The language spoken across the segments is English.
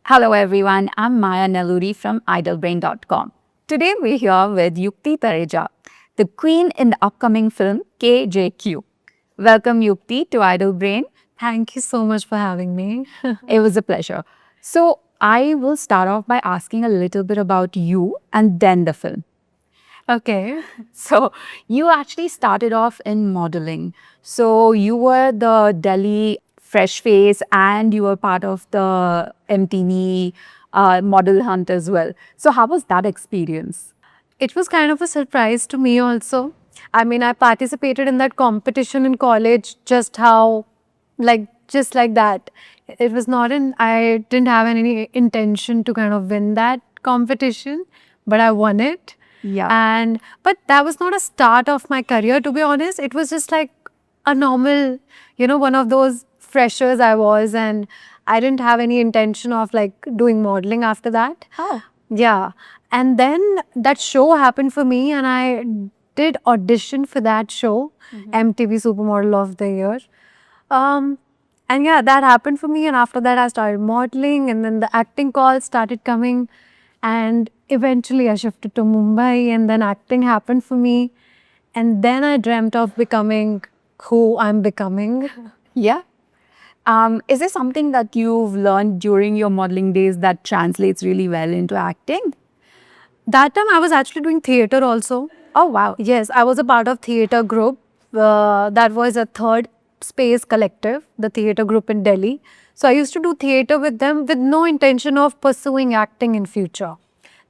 Hello everyone, I'm Maya Nelluri from idlebrain.com. Today we're here with Yukti Tareja, the queen in the upcoming film KJQ. Welcome Yukti to Idle Brain. Thank you so much for having me. It was a pleasure. So I will start off by asking a little bit about you and then the film. Okay. So you actually started off in modeling. So you were the Delhi fresh face and you were part of the MTV model hunt as well. So how was that experience? It was kind of a surprise to me also. I mean, I participated in that competition in college just like that. It was not I didn't have any intention to kind of win that competition, but I won it. Yeah. But that was not a start of my career, to be honest. It was just like a normal, one of those freshers I was, and I didn't have any intention of like doing modeling after that. Oh. Yeah. And then that show happened for me, and I did audition for that show, MTV Supermodel of the Year. And yeah, that happened for me. And after that, I started modeling, and then the acting calls started coming. And eventually, I shifted to Mumbai, and then acting happened for me. And then I dreamt of becoming who I'm becoming. Yeah. Is there something that you've learned during your modeling days that translates really well into acting? That time, I was actually doing theater also. Oh, wow. Yes, I was a part of theater group. That was a third space collective, the theater group in Delhi. So I used to do theater with them with no intention of pursuing acting in future.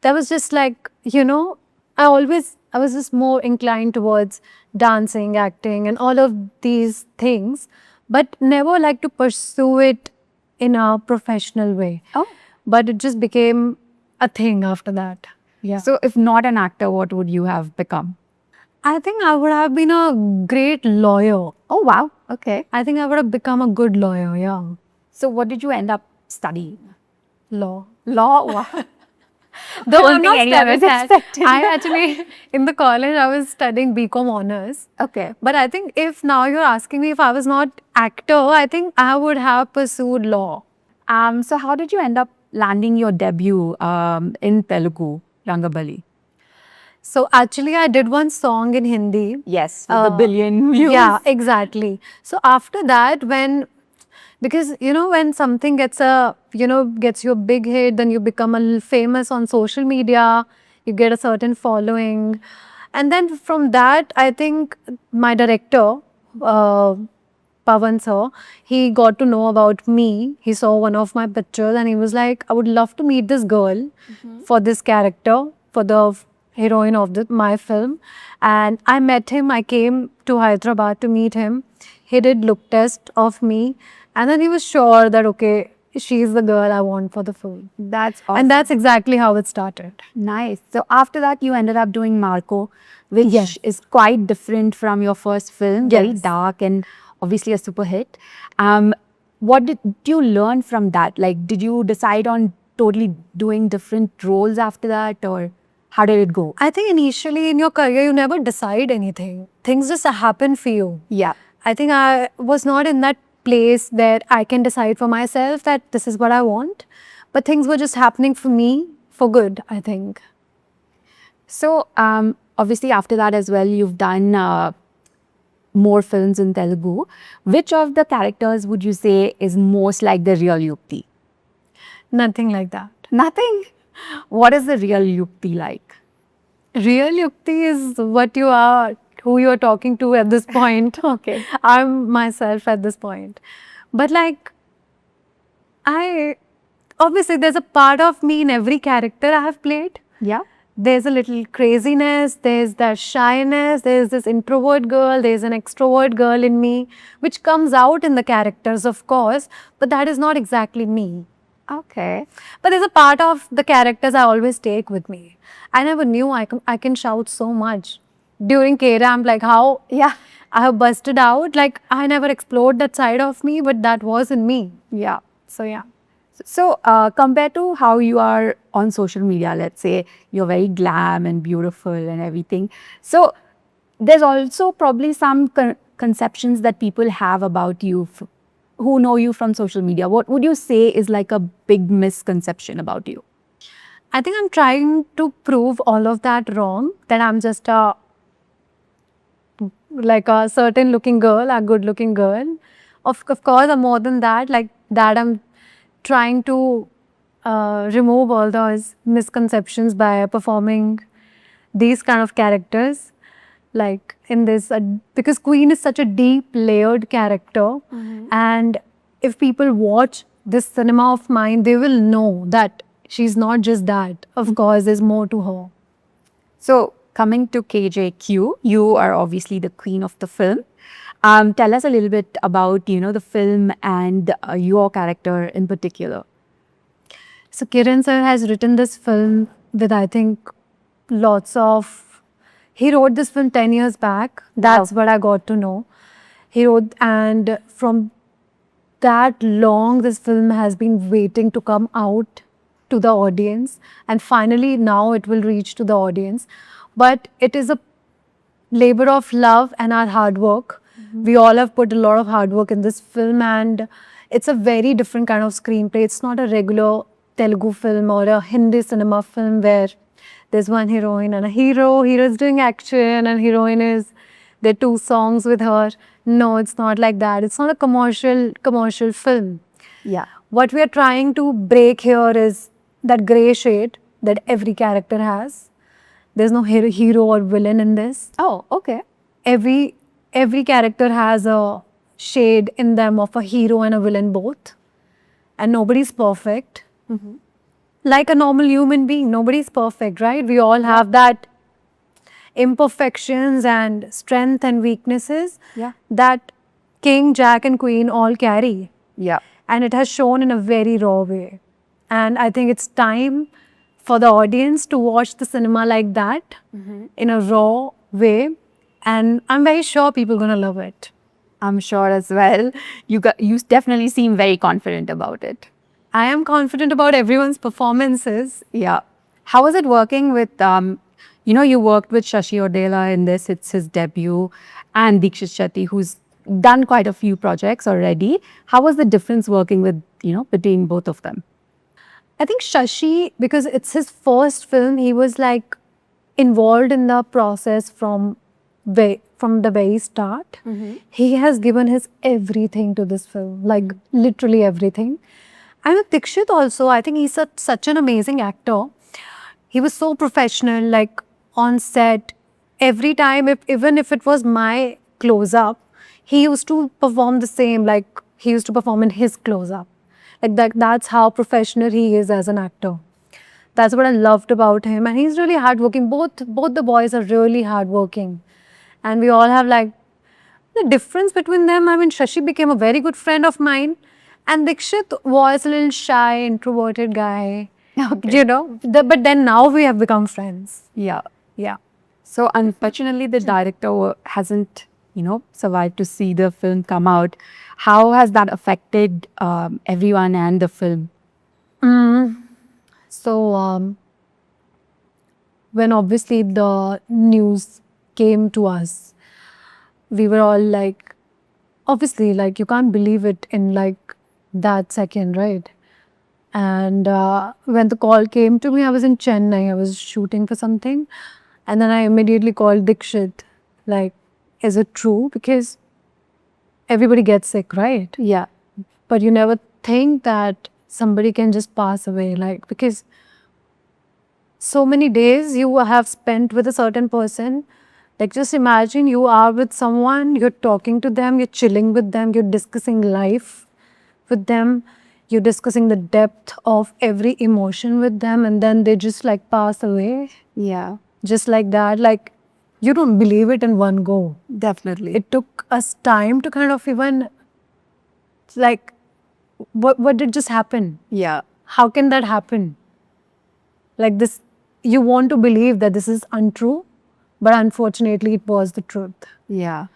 That was just like, I was just more inclined towards dancing, acting and all of these things, but never like to pursue it in a professional way. Oh. But it just became a thing after that. Yeah. So if not an actor, what would you have become? I think I would have been a great lawyer. Oh, wow. Okay. I think I would have become a good lawyer, yeah. So what did you end up studying? Law. Law? Wow. Though Don't I'm think not anyone was studying that. expecting. I actually, in the college, I was studying BCom honors. Okay. But I think if now you're asking me if I was not actor, I think I would have pursued law. So how did you end up landing your debut in Telugu, Rangabali? So actually, I did one song in Hindi. Yes, with the billion views. Yeah, exactly. So after that, because when something gets you a big hit, then you become a little famous on social media, you get a certain following, and then from that, I think my director, Pavan sir, he got to know about me. He saw one of my pictures and he was like, I would love to meet this girl for this character, for the heroine of my film. And I met him. I came to Hyderabad to meet him. He did look test of me. And then he was sure that, okay, she's the girl I want for the film. That's awesome. And that's exactly how it started. Nice. So after that, you ended up doing Marco, which Yes. is quite different from your first film. Very Yes. dark and obviously a super hit. What did you learn from that? Like, did you decide on totally doing different roles after that, or how did it go? I think initially in your career, you never decide anything. Things just happen for you. Yeah. I think I was not in that place where I can decide for myself that this is what I want. But things were just happening for me for good, I think. So obviously after that as well, you've done more films in Telugu. Which of the characters would you say is most like the real Yukti? Nothing like that. Nothing. What is the real Yukti like? Real Yukti is what you are, who you are talking to at this point. Okay. I'm myself at this point. But like, obviously there's a part of me in every character I have played. Yeah. There's a little craziness, there's that shyness, there's this introvert girl, there's an extrovert girl in me, which comes out in the characters, of course, but that is not exactly me. Okay. But there's a part of the characters I always take with me. I never knew I can shout so much. During K-Ramp, like how I have busted out, like I never explored that side of me, but that was in me. Yeah. So yeah. So compared to how you are on social media, let's say you're very glam and beautiful and everything. So there's also probably some conceptions that people have about you who know you from social media, what would you say is like a big misconception about you? I think I'm trying to prove all of that wrong, that I'm just like a certain looking girl, a good looking girl. Of course, I'm more than that. Like that, I'm trying to remove all those misconceptions by performing these kind of characters. Like in this, because Queen is such a deep layered character, and if people watch this cinema of mine, they will know that she's not just that. Of course, there's more to her. So coming to KJQ, you are obviously the queen of the film. Tell us a little bit about, the film and your character in particular. So Kiran sir has written this film with, I think, lots of. He wrote this film 10 years back. That's what I got to know. He wrote, and from that long, this film has been waiting to come out to the audience, and finally now it will reach to the audience. But it is a labor of love and our hard work. We all have put a lot of hard work in this film, and it's a very different kind of screenplay. It's not a regular Telugu film or a Hindi cinema film where there's one heroine and a hero. Hero is doing action and heroine is there are 2 songs with her. No, it's not like that. It's not a commercial film. Yeah. What we are trying to break here is that grey shade that every character has. There's no hero or villain in this. Oh, okay. Every character has a shade in them of a hero and a villain both, and nobody's perfect. Like a normal human being, nobody's perfect, right? We all have that imperfections and strength and weaknesses Yeah. that King, Jack and Queen all carry, Yeah. and it has shown in a very raw way. And I think it's time for the audience to watch the cinema like that, in a raw way, and I'm very sure people are going to love it. I'm sure as well. You definitely seem very confident about it. I am confident about everyone's performances. Yeah. How was it working with, you worked with Shashi Odela in this, it's his debut, and Dikshit Shetty, who's done quite a few projects already. How was the difference working with, between both of them? I think Shashi, because it's his first film, he was like involved in the process from the very start. He has given his everything to this film, like literally everything. And with Dikshit also, I think he's such an amazing actor. He was so professional, like on set. Every time, even if it was my close-up, he used to perform the same, like he used to perform in his close-up. Like that's how professional he is as an actor. That's what I loved about him. And he's really hardworking. Both the boys are really hardworking. And we all have like the difference between them. I mean, Shashi became a very good friend of mine. And Dikshit was a little shy, introverted guy. Okay. But then now we have become friends. Yeah. Yeah. So unfortunately, the director hasn't, survived to see the film come out. How has that affected everyone and the film? So when obviously the news came to us, we were all like, obviously, like you can't believe it in like that second, right? And when the call came to me, I was in Chennai. I was shooting for something. And then I immediately called Dikshit, like, is it true? Because everybody gets sick, right? Yeah. But you never think that somebody can just pass away, like, because so many days you have spent with a certain person. Like, just imagine you are with someone, you're talking to them, you're chilling with them, you're discussing life with them, you're discussing the depth of every emotion with them, and then they just like pass away. Yeah. Just like that. Like, you don't believe it in one go. Definitely. It took us time to kind of even, like, what did just happen? Yeah. How can that happen? Like this, you want to believe that this is untrue, but unfortunately it was the truth. Yeah.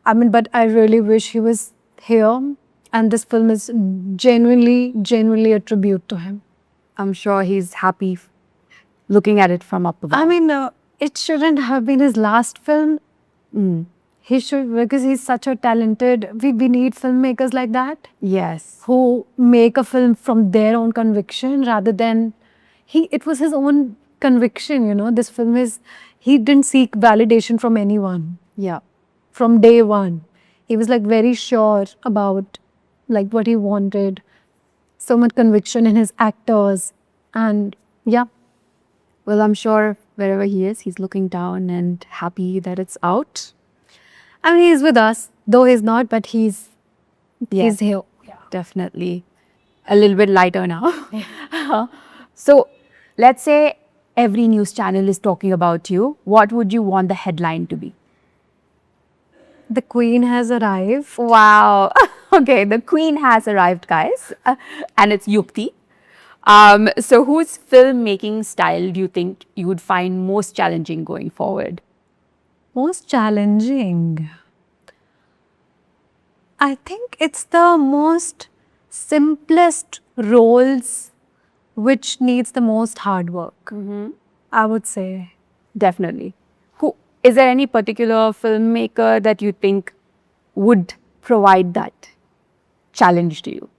I mean, but I really wish he was here, and this film is genuinely a tribute to him. I'm sure he's happy looking at it from up above. I mean, it shouldn't have been his last film. He should, because he's such a talented. We need filmmakers like that Yes. who make a film from their own conviction rather than it was his own conviction, you know. This film is, he didn't seek validation from anyone Yeah. from day one. He was like very sure about like what he wanted, so much conviction in his actors, and yeah. Well, I'm sure wherever he is, he's looking down and happy that it's out. I mean, he's with us, though he's not, but he's here. Yeah. Definitely. A little bit lighter now. So, let's say every news channel is talking about you. What would you want the headline to be? The Queen has arrived. Wow. Okay, the Queen has arrived, guys. And it's Yukti. So, whose filmmaking style do you think you would find most challenging going forward? Most challenging. I think it's the most simplest roles which needs the most hard work. I would say. Definitely. Who is there any particular filmmaker that you think would provide that challenge to you?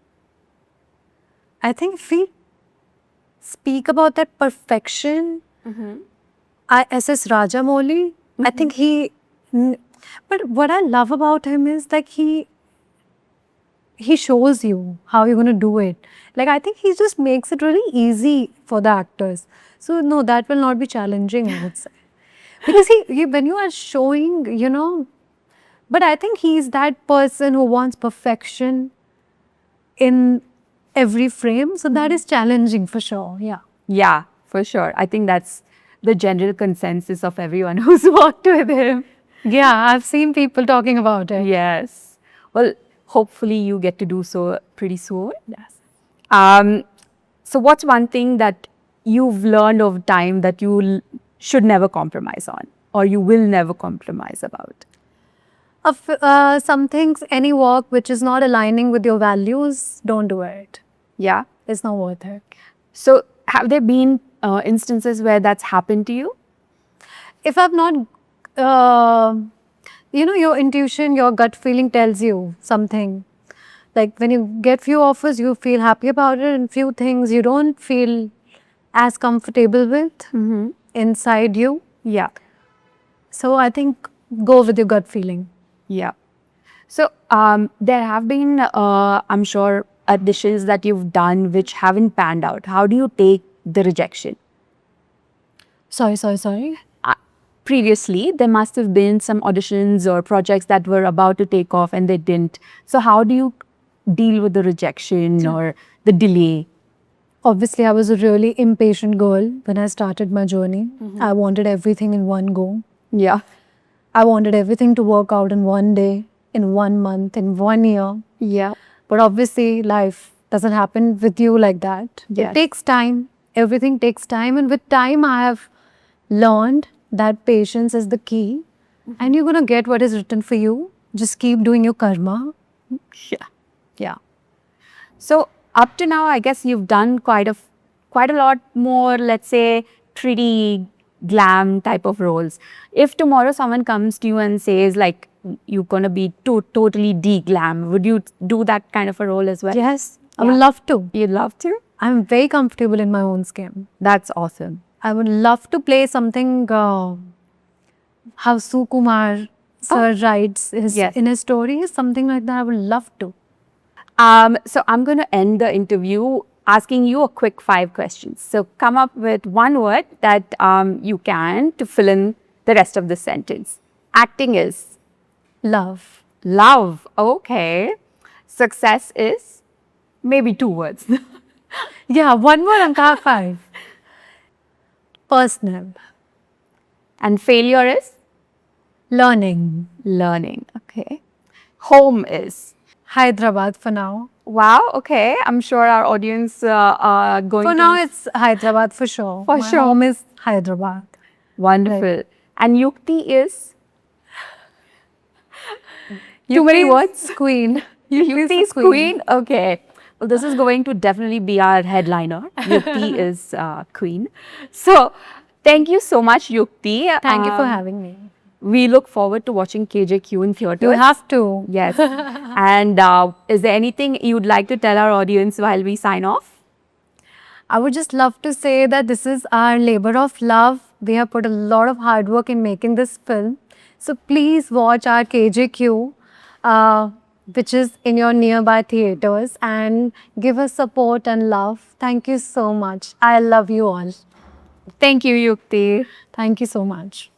I think if we speak about that perfection, SS Rajamouli, I think but what I love about him is like he shows you how you're going to do it. Like, I think he just makes it really easy for the actors. So, no, that will not be challenging, I would say. Because when you are showing, you know, but I think he's that person who wants perfection in every frame. So, that is challenging for sure. Yeah. Yeah, for sure. I think that's the general consensus of everyone who's worked with him. Yeah, I've seen people talking about it. Yes. Well, hopefully you get to do so pretty soon. Yes. So what's one thing that you've learned over time that you should never compromise on or you will never compromise about? Some things, any work which is not aligning with your values, don't do it. Yeah. It's not worth it. So have there been instances where that's happened to you? If I've not, you know, your intuition, your gut feeling tells you something. Like when you get few offers, you feel happy about it, and few things you don't feel as comfortable with inside you. Yeah. So I think go with your gut feeling. Yeah. So there have been, I'm sure, dishes that you've done which haven't panned out. How do you take the rejection? Sorry. Previously, there must have been some auditions or projects that were about to take off and they didn't. So how do you deal with the rejection or the delay? Obviously, I was a really impatient girl when I started my journey. I wanted everything in one go. Yeah. I wanted everything to work out in one day, in 1 month, in 1 year. Yeah. But obviously, life doesn't happen with you like that. Yes. It takes time. Everything takes time. And with time, I have learned that patience is the key. And you're going to get what is written for you. Just keep doing your karma. Yeah. Yeah. So up to now, I guess you've done quite a lot more, let's say, 3D glam type of roles. If tomorrow someone comes to you and says like, you're going to be totally de-glam, would you do that kind of a role as well? Yes, I would love to. You'd love to? I'm very comfortable in my own skin. That's awesome. I would love to play something how Sukumar sir writes in his stories, something like that. I would love to. So I'm going to end the interview asking you a quick 5 questions. So come up with one word that you can to fill in the rest of the sentence. Acting is? Love. Love. Okay. Success is? Maybe 2 words. Yeah, one word and 5. Personal. And failure is? Learning. Learning. Okay. Home is? Hyderabad for now. Wow. Okay. I'm sure our audience are going For to... now, it's Hyderabad for sure. For My sure. home is Hyderabad. Wonderful. Right. And Yukti is? Too many words? Queen. Yukti is queen? Okay. Well, this is going to definitely be our headliner. Yukti is queen. So, thank you so much, Yukti. Thank you for having me. we look forward to watching KJQ in theaters. You have to. Yes. And is there anything you'd like to tell our audience while we sign off? I would just love to say that this is our labor of love. We have put a lot of hard work in making this film. So please watch our KJQ, which is in your nearby theaters, and give us support and love. Thank you so much. I love you all. Thank you, Yukti. Thank you so much.